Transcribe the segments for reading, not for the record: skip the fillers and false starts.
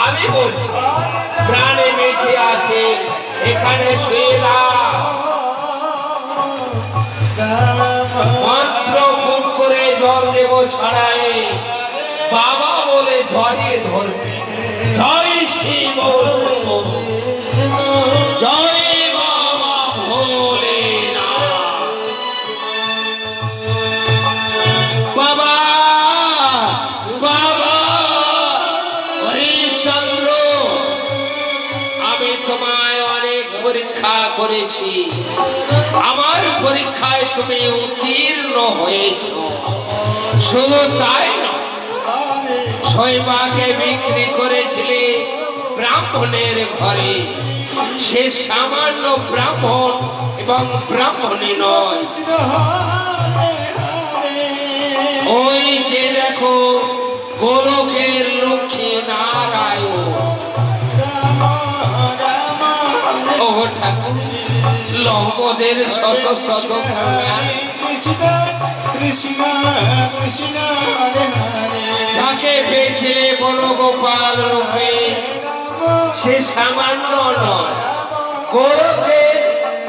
আমি বলছি প্রাণে বেঁচে আছে এখানে মাত্র খুন করে জল দেব ছড়ায় বাবা বলে ঝড়িয়ে ধরবে। জয় শিব জয় বাবা ভোলে না। বাবা বাবা হরিশ্চন্দ্র আমি তোমায় অনেক পরীক্ষা করেছি, আমার পরীক্ষায় তুমি উত্তীর্ণ হয়েছ। শুধু তাই নয়, শৈবাকে বিক্রি করেছিলে ব্রাহ্মণের ঘরে, সে সামান্য ব্রাহ্মণ এবং ব্রাহ্মণী নয়। ওই যে দেখো গোলকের লক্ষ্মী নারায়ণ, ও ঠাকুর লম্বদের শত শত তাকে পেয়েছিলে বড় গোপাল রূপে, সে সামান্য নয়,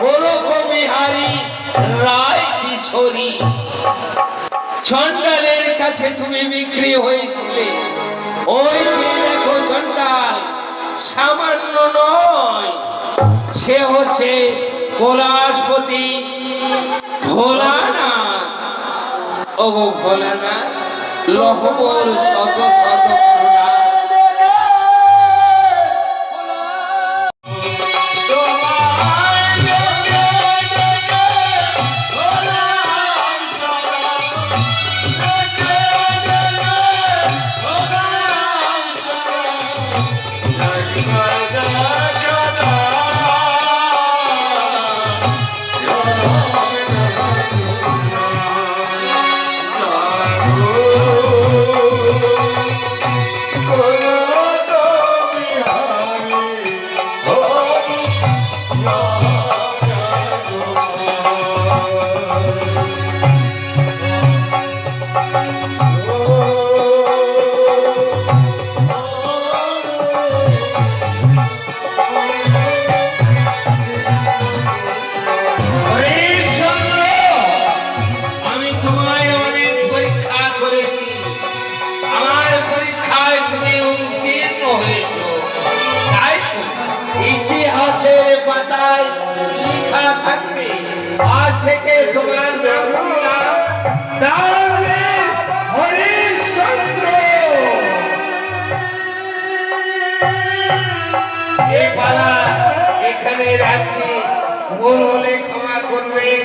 গোলক বিহারী রায় কিশোরী চণ্ডালের কাছে তুমি বিক্রি হয়েছিলে। ওই যে দেখো চণ্ডাল সামান্য নয়, সে হচ্ছে কৈলাসপতি ভোলানাথ। ও ভোলানাথ লহবর শত শত আজ থেকে তোমার নাম হরিশ্চন্দ্র। এখানে রাখছি, ভুল হলে ক্ষমা করবেন।